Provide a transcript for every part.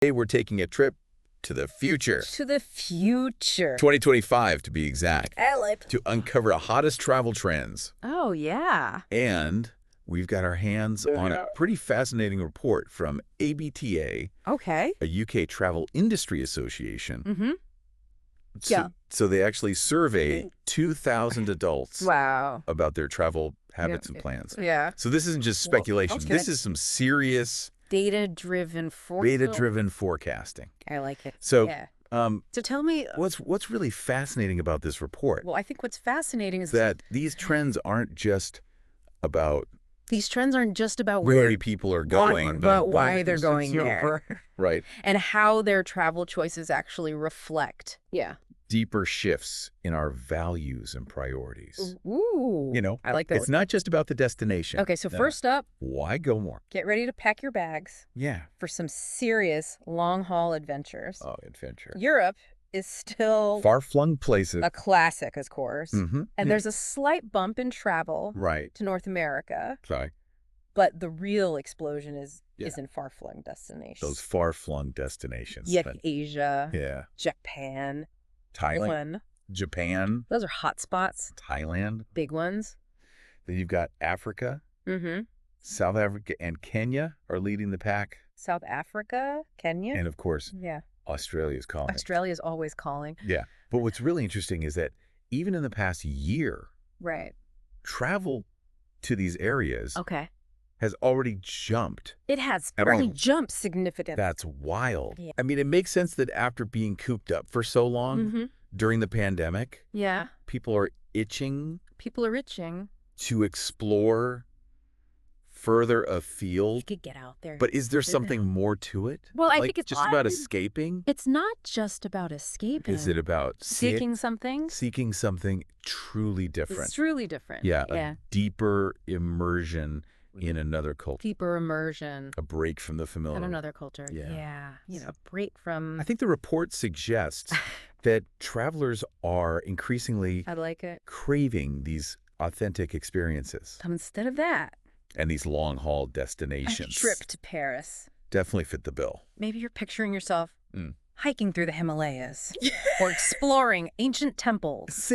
Today we're taking a trip to the future. To the future. 2025 to be exact. I like. To uncover the hottest travel trends. Oh, yeah. And we've got our hands on a pretty fascinating report from ABTA, Okay. a UK travel industry association. Mm-hmm. So they actually surveyed 2,000 adults Wow. about their travel habits and plans. Yeah. So this isn't just speculation. Okay. This is some serious Data-driven forecasting. I like it. So, yeah. So tell me. what's really fascinating about this report? Well, I think what's fascinating is that these trends aren't just about where people are going, but why they're going there. Right. And how their travel choices actually reflect. Yeah. Deeper shifts in our values and priorities. Ooh. You know, I like that. It's not just about the destination. Okay, so first up, why go more? get ready to pack your bags. Yeah. For some serious long-haul adventures. Oh, adventure. Europe is still far-flung places. A classic, of course. Mm-hmm. And there's a slight bump in travel to North America. Sorry. But the real explosion is in far-flung destinations. Those far-flung destinations. Yeah, Asia. Yeah. Japan. Thailand. Japan. Those are hot spots. Thailand. Big ones. Then you've got Africa. Mm-hmm. South Africa and Kenya are leading the pack. South Africa, Kenya. And of course, Australia's calling. Australia's always calling. Yeah. But what's really interesting is that even in the past year, travel to these areas has already jumped. It has already jumped significantly. That's wild. Yeah. I mean, it makes sense that after being cooped up for so long during the pandemic, people are itching to explore further afield. You could get out there. But is there something more to it? Well, I think it's just about escaping. It's not just about escaping. Is it about seeking something? Seeking something truly different. It's truly different. Yeah. A deeper immersion in another culture. Deeper immersion. A break from the familiar. In another culture. Yeah. You know, a break from... I think the report suggests that travelers are increasingly craving these authentic experiences. Instead of that. And these long-haul destinations. A trip to Paris. Definitely fit the bill. Maybe you're picturing yourself hiking through the Himalayas. Or exploring ancient temples.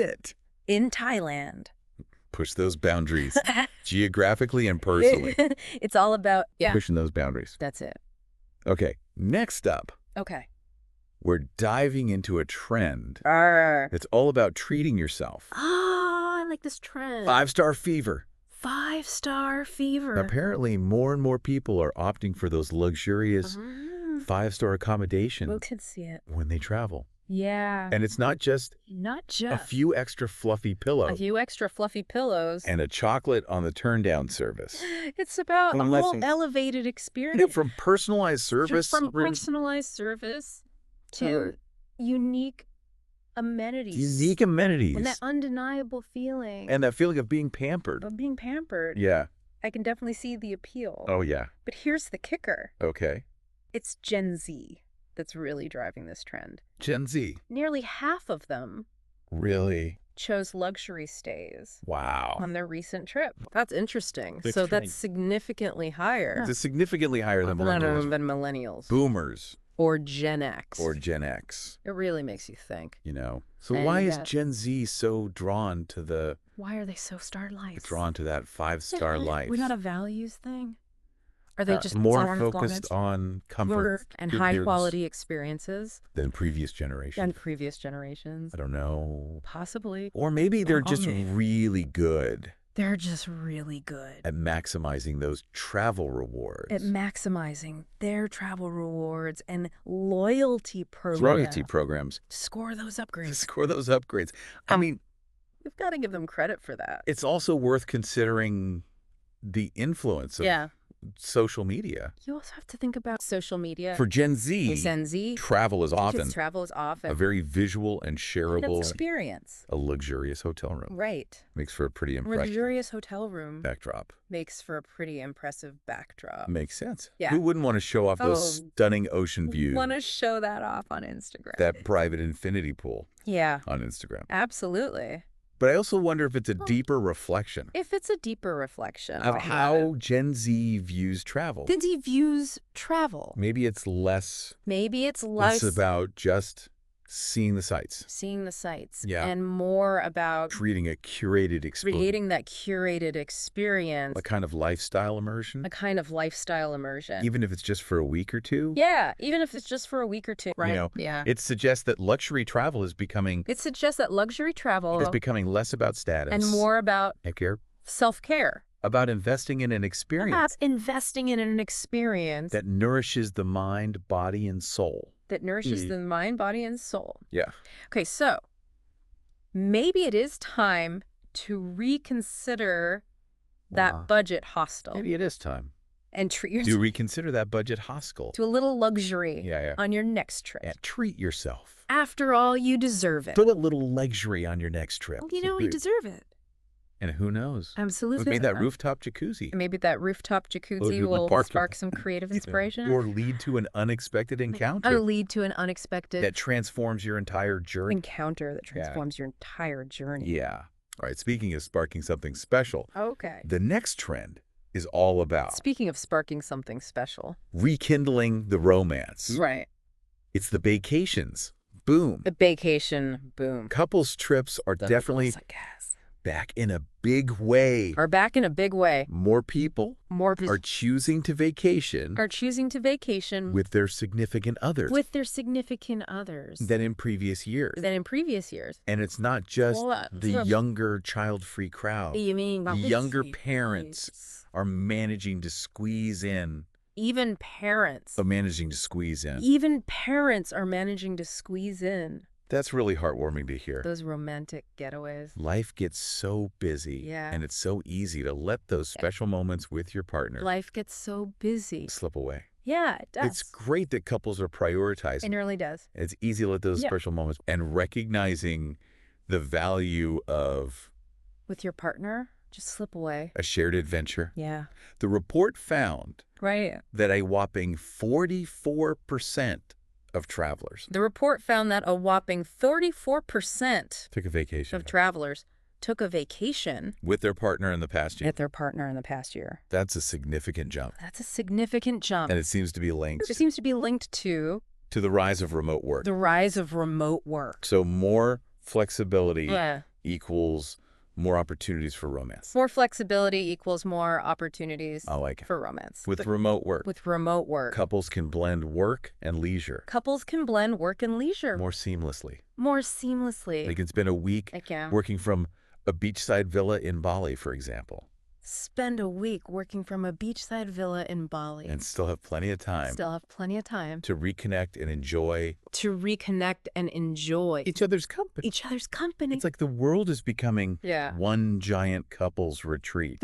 In Thailand. Push those boundaries geographically and personally. It's all about pushing those boundaries. That's it. Okay, next up. Okay. We're diving into a trend. It's all about treating yourself. Oh, I like this trend. 5-star fever. 5-star fever. Apparently, more and more people are opting for those luxurious 5-star accommodations. We could see it when they travel. Yeah. And it's not just a few extra fluffy pillows. And a chocolate on the turn-down service. It's about a whole elevated experience. From personalized service. To unique amenities. And that undeniable feeling. And that feeling of being pampered. Yeah. I can definitely see the appeal. Oh, yeah. But here's the kicker. Okay. It's Gen Z that's really driving this trend. Gen Z. Nearly half of them chose luxury stays. Wow. On their recent trip. That's interesting. So that's significantly higher. It's significantly higher than millennials. Boomers. Or Gen X. It really makes you think. You know. So why is Gen Z so drawn to the... Why are they so star-life? Drawn to that 5-star life? We're not a values thing? Are they just more focused on comfort and high-quality experiences than previous generations? I don't know. Possibly. Or maybe they're just really good. They're just really good. At maximizing those travel rewards. At maximizing their travel rewards and loyalty programs. Score those upgrades. I mean... You've got to give them credit for that. It's also worth considering the influence of social media. You also have to think about social media. For Gen Z, travel is often a very visual and shareable experience. A luxurious hotel room. Right. Makes for a pretty impressive luxurious hotel room backdrop. Makes for a pretty impressive backdrop. Makes sense. Yeah. Who wouldn't want to show off those stunning ocean views? Want to show that off on Instagram. That private infinity pool. Yeah. On Instagram. Absolutely. But I also wonder if it's a deeper reflection. If it's a deeper reflection of how Gen Z views travel. Gen Z views travel. Maybe it's less about just seeing the sights. Yeah. And more about creating a curated experience. Creating that curated experience. A kind of lifestyle immersion. Even if it's just for a week or two. Yeah, even if it's just for a week or two. Right. It suggests that luxury travel is becoming less about status. And more about self-care. About investing in an experience. That nourishes the mind, body, and soul. Yeah. Okay, so maybe it is time to reconsider that budget hostel. Maybe it is time. And treat yourself. Do reconsider that budget hostel. To a little luxury on your next trip. And treat yourself. After all, you deserve it. Put a little luxury on your next trip. Well, you deserve it. And who knows? Absolutely. Maybe that rooftop jacuzzi. Will spark some creative inspiration. Or lead to an unexpected encounter. That transforms your entire journey. Yeah. All right, speaking of sparking something special. Okay. The next trend is all about... Speaking of sparking something special. Rekindling the romance. Right. It's the baecations. Boom. The baecation boom. Couples trips are definitely... back in a big way. More people are choosing to vacation. With their significant others. Than in previous years. And it's not just the younger child-free crowd. The younger parents are managing to squeeze in. Even parents. Even parents are managing to squeeze in. That's really heartwarming to hear. Those romantic getaways. Life gets so busy. And it's so easy to let those special moments with your partner. Life gets so busy. Slip away. Yeah, it does. It's great that couples are prioritizing. It really does. It's easy to let those special moments and recognizing the value of... With your partner, just slip away. A shared adventure. Yeah. The report found that a whopping 44% of travelers. The report found that a whopping 34% took a vacation. Of travelers took a vacation with their partner in the past year. That's a significant jump. And it seems to be linked. to the rise of remote work. So more flexibility equals more opportunities for romance. More flexibility equals more opportunities for romance. With remote work. Couples can blend work and leisure. More seamlessly. They can spend a week working from a beachside villa in Bali, for example. Spend a week working from a beachside villa in Bali. And still have plenty of time. To reconnect and enjoy. Each other's company. It's like the world is becoming one giant couples retreat.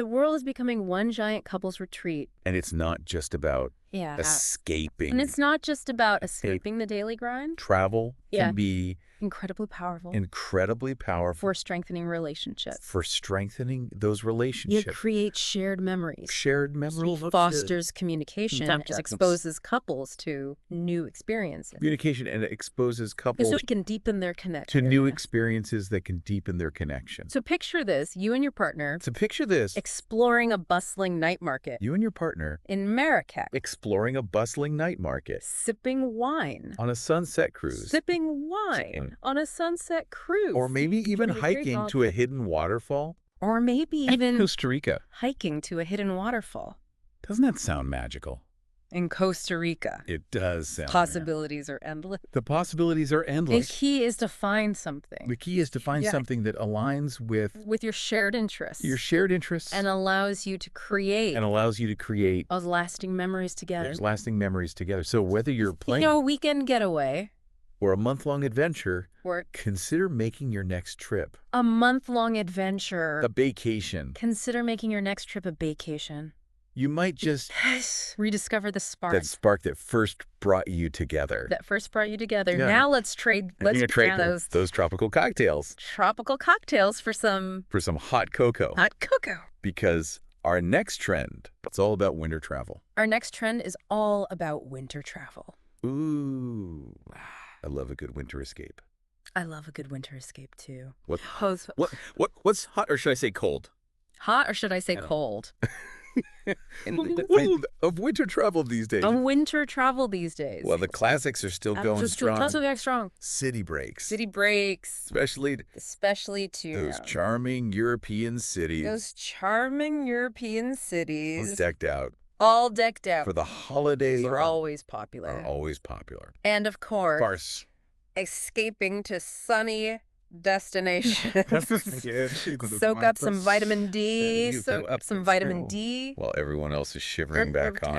And it's not just about escaping. And it's not just about escaping the daily grind. Travel can be incredibly powerful. For strengthening relationships. Those relationships. It creates shared memories. Fosters communication and exposes couples to new experiences. And it exposes couples so it can deepen their connection. To new experiences that can deepen their connection. So picture this, you and your partner. Exploring a bustling night market. You and your partner. In Marrakech. Exploring a bustling night market. Sipping wine. On a sunset cruise. On a sunset cruise. Or maybe even hiking to a hidden waterfall. Or maybe even Costa Rica. Hiking to a hidden waterfall. Doesn't that sound magical? In Costa Rica. It does sound Possibilities are endless. The possibilities are endless. The key is to find something. Something that aligns with your shared interests. And allows you to create. Those lasting memories together. So whether you're planning a weekend getaway. Or a month-long adventure, consider making your next trip. A month-long adventure. A baecation. Consider making your next trip a baecation. You might just rediscover the spark. That spark that first brought you together. Yeah. Now let's trade those tropical cocktails. For some hot cocoa. Because our next trend, it's all about winter travel. Ooh. I love a good winter escape. I love a good winter escape, too. What's hot, or should I say cold? Hot, or should I say cold? Of winter travel these days. Of winter travel these days. Well, the classics are still going strong. Still going strong. City breaks. City breaks. Especially to those charming European cities. All decked out. All decked out. For the holidays. Are always popular. And of course, escaping to sunny destinations. Soak up some vitamin D. While everyone else is shivering back home.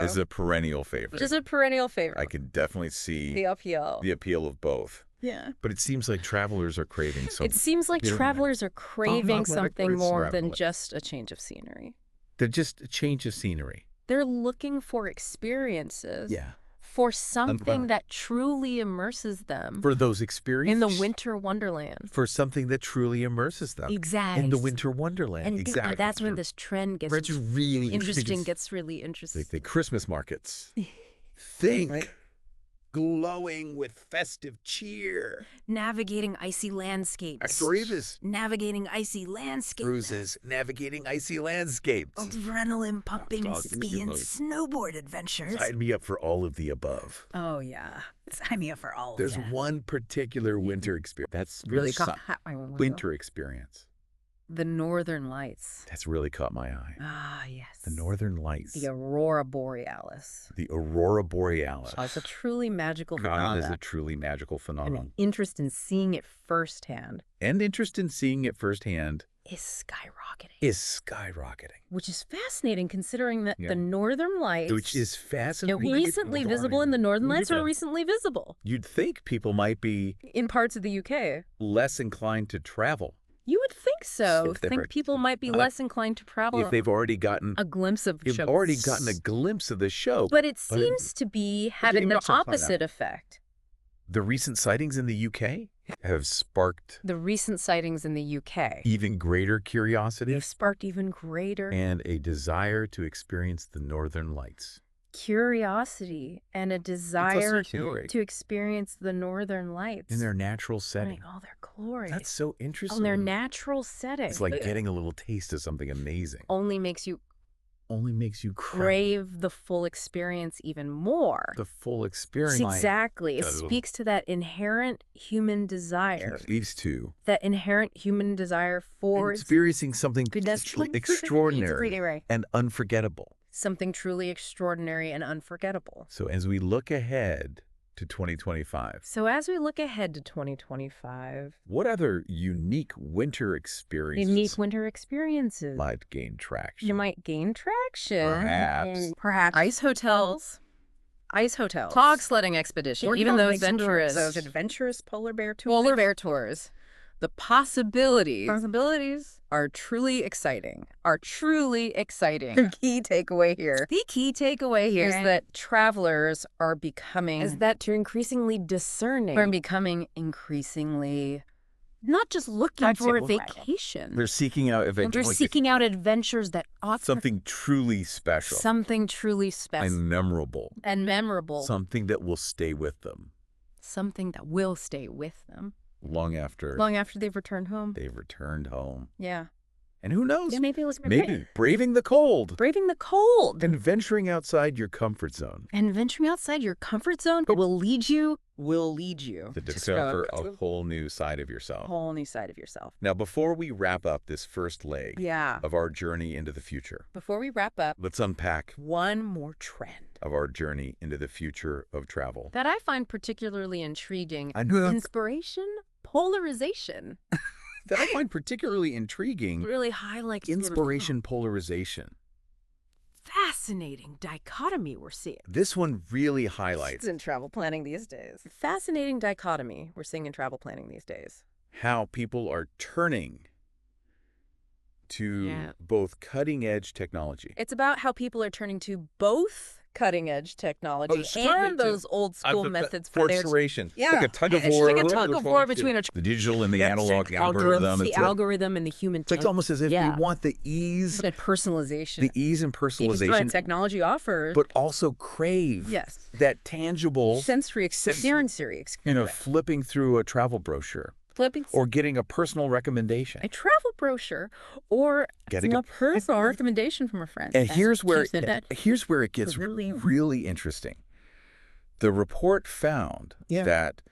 This is a perennial favorite. I can definitely see the appeal of both. Yeah. But it seems like travelers are craving something. It seems like travelers are craving something more than just a change of scenery. They're just a change of scenery. They're looking for experiences. Yeah. For something that truly immerses them. For those experiences. In the winter wonderland. For something that truly immerses them. Exactly. In the winter wonderland. And exactly. That's when this trend gets really interesting. Gets really interesting. Like the Christmas markets. Think. Right? Glowing with festive cheer. Navigating icy landscapes. Navigating icy landscapes. Cruises. Navigating icy landscapes. Adrenaline pumping ski and snowboard adventures. Sign me up for all of the above. Oh, yeah. Sign me up for all of that. There's one particular winter experience. That's really winter experience. The Northern Lights. That's really caught my eye. Ah, yes. The Northern Lights. The Aurora Borealis. It's a truly magical phenomenon. It is a truly magical phenomenon. And an interest in seeing it firsthand. Is skyrocketing. Which is fascinating considering that the Northern Lights... Which is fascinating. Recently visible in the Northern Lights are recently visible. You'd think people might be... in parts of the UK. Less inclined to travel. You would think so. People might be less inclined to travel. If they've already gotten a glimpse of the show. The show. But it seems to be having the opposite effect. The recent sightings in the UK have sparked... even greater curiosity. They've sparked even greater... and a desire to experience the Northern Lights. Curiosity and a desire to experience the Northern Lights. In their natural setting. In all their glory. That's so interesting. In their natural setting. It's like getting a little taste of something amazing. Only makes you crave the full experience even more. The full experience. Exactly. It speaks to that inherent human desire. It leads to that inherent human desire for experiencing something extraordinary and unforgettable. Something truly extraordinary and unforgettable. So as we look ahead to 2025. What other unique winter experiences? Might gain traction. Perhaps. Ice hotels. Fog sledding expedition. Even those adventurous polar bear tours. The possibilities are truly exciting. The key takeaway here is that travelers are becoming... increasingly discerning. Are becoming increasingly... not just looking for a vacation. They're seeking out adventures. They're seeking out adventures that offer... something truly special. And memorable. Something that will stay with them. Long after they've returned home. Yeah. And who knows? Yeah, maybe braving the cold. And venturing outside your comfort zone. will lead you to discover a whole new side of yourself. Now, before we wrap up this first leg of our journey into the future. Let's unpack one more trend of our journey into the future of travel. that I find particularly intriguing. Inspiration, polarization. Really highlights inspiration, polarization. Fascinating dichotomy we're seeing. This one really highlights in travel planning these days. Fascinating dichotomy we're seeing in travel planning these days. How people are turning to both cutting-edge technology. It's about how people are turning to both cutting-edge technology and those old-school methods for forceration. Yeah. Like a tug of It's war. like a tug of war between the digital and the analog algorithm. the algorithm and the human It's like almost as if we want the ease. The personalization. The ease and personalization. What technology offers. But also crave that tangible sensory experience. Flipping through a travel brochure. Or getting a personal recommendation. A travel brochure or getting a personal recommendation from a friend. And here's where it gets really interesting. The report found that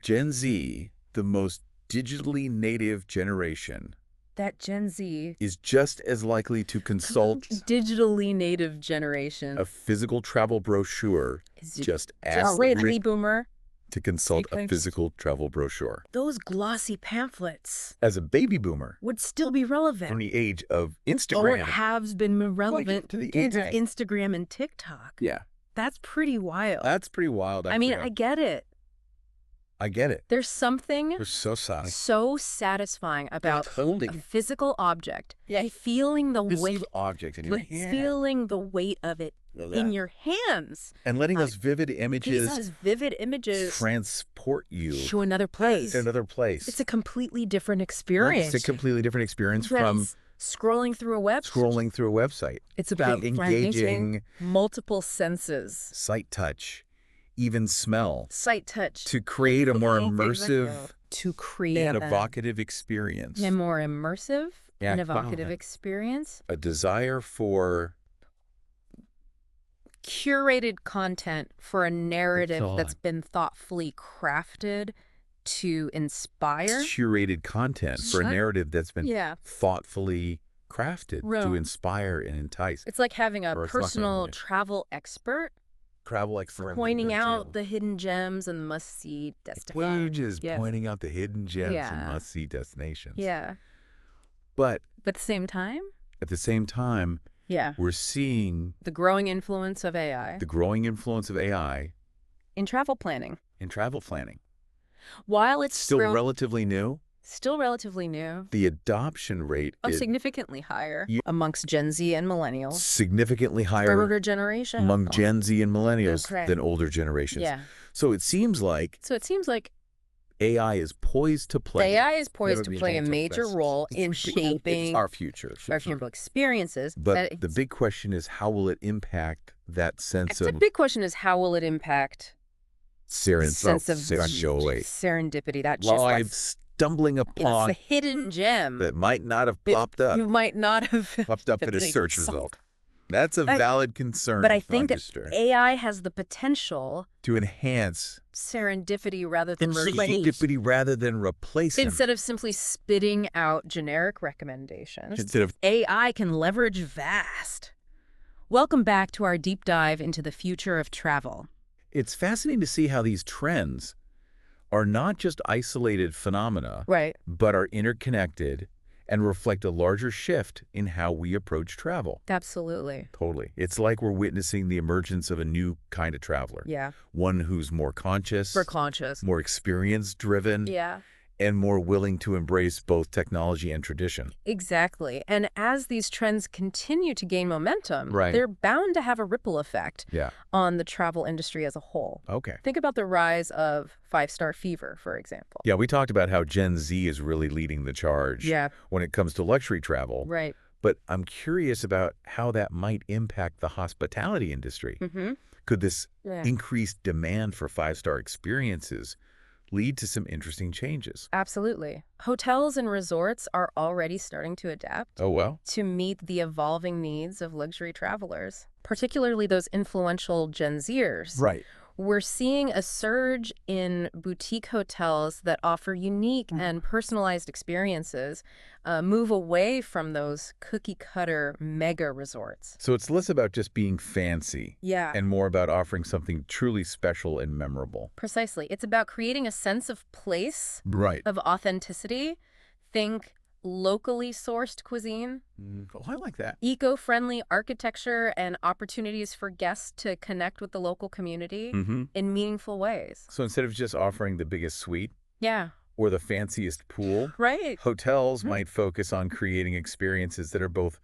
Gen Z, the most digitally native generation, that Gen Z is just as likely to consult digitally native generation. A physical travel brochure just as baby boomer to consult a physical travel brochure. Those glossy pamphlets as a baby boomer would still be relevant from the age of Instagram. Or it has been relevant to the Instagram and TikTok. Yeah. That's pretty wild. That's pretty wild. I mean, I get it. I get it. There's something so satisfying about a physical object. Feeling the weight object in your hand. Feeling the weight of it in your hands. And letting those vivid images transport you to another place. It's a completely different experience. It's a completely different experience from scrolling through a website. It's about engaging multiple senses. Sight, touch, even smell. To create a more immersive and evocative experience. A more immersive and evocative experience. A desire for curated content for a narrative that's been thoughtfully crafted to inspire. Curated content for a narrative that's been thoughtfully crafted to inspire and entice. It's like having a personal travel expert pointing out the hidden gems and must-see destinations. Pointing out the hidden gems and must-see destinations. Yeah. But at the same time, we're seeing the growing influence of AI. In travel planning. While it's still relatively new. The adoption rate is significantly higher amongst Gen Z and millennials. Significantly higher older generation among Gen Z and millennials than older generations. Yeah. So it seems like AI is poised to play. a major role in shaping our future. Experiences. But the big question is, how will it impact that sense of... The big question is, how will it impact serendipity? That just stumbling upon a hidden gem that might not have popped up. You might not have popped up in a search result. That's a valid concern. But I think that AI has the potential to enhance serendipity rather than replace it. Instead of simply spitting out generic recommendations, AI can leverage vast. Welcome back to our deep dive into the future of travel. It's fascinating to see how these trends are not just isolated phenomena, but are interconnected and reflect a larger shift in how we approach travel. Absolutely. Totally. It's like we're witnessing the emergence of a new kind of traveler. Yeah. One who's more conscious. More experience-driven. Yeah. And more willing to embrace both technology and tradition. Exactly. And as these trends continue to gain momentum, they're bound to have a ripple effect on the travel industry as a whole. Okay. Think about the rise of five-star fever, for example. Yeah, we talked about how Gen Z is really leading the charge when it comes to luxury travel. Right. But I'm curious about how that might impact the hospitality industry. Could this increased demand for five-star experiences lead to some interesting changes? Absolutely. Hotels and resorts are already starting to adapt to meet the evolving needs of luxury travelers, particularly those influential Gen Zers. Right. We're seeing a surge in boutique hotels that offer unique and personalized experiences, move away from those cookie-cutter mega resorts. So it's less about just being fancy and more about offering something truly special and memorable. Precisely. It's about creating a sense of place, of authenticity. Think locally sourced cuisine. Oh, I like that. Eco-friendly architecture and opportunities for guests to connect with the local community in meaningful ways. So instead of just offering the biggest suite or the fanciest pool, right, hotels might focus on creating experiences that are both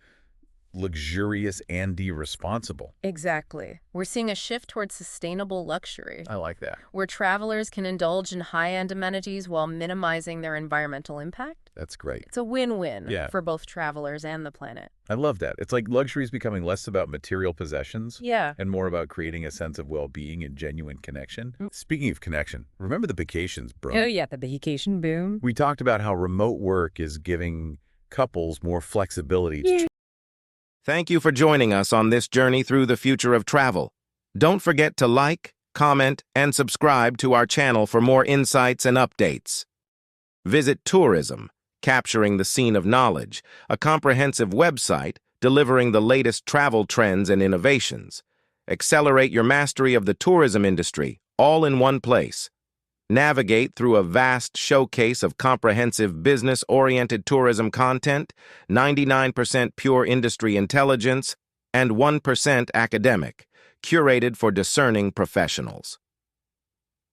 luxurious and irresponsible. Exactly. We're seeing a shift towards sustainable luxury. I like that. Where travelers can indulge in high-end amenities while minimizing their environmental impact. That's great. It's a win-win for both travelers and the planet. I love that. It's like luxury is becoming less about material possessions and more about creating a sense of well-being and genuine connection. Speaking of connection, remember the baecations, bro? Oh, yeah, the vacation boom. We talked about how remote work is giving couples more flexibility. Thank you for joining us on this journey through the future of travel. Don't forget to like, comment, and subscribe to our channel for more insights and updates. Visit Tourism, Capturing the Scene of Knowledge, a comprehensive website delivering the latest travel trends and innovations. Accelerate your mastery of the tourism industry, all in one place. Navigate through a vast showcase of comprehensive business-oriented tourism content, 99% pure industry intelligence, and 1% academic, curated for discerning professionals.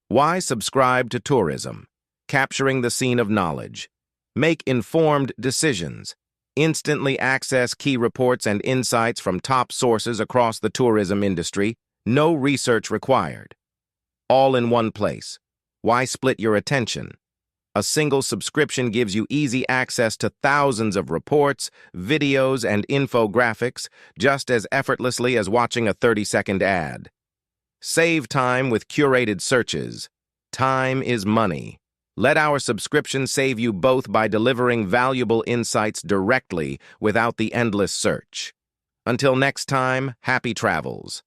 Why subscribe to Tourism? Capturing the Scene of Knowledge. Make informed decisions. Instantly access key reports and insights from top sources across the tourism industry. No research required. All in one place. Why split your attention? A single subscription gives you easy access to thousands of reports, videos, and infographics just as effortlessly as watching a 30-second ad. Save time with curated searches. Time is money. Let our subscription save you both by delivering valuable insights directly without the endless search. Until next time, happy travels.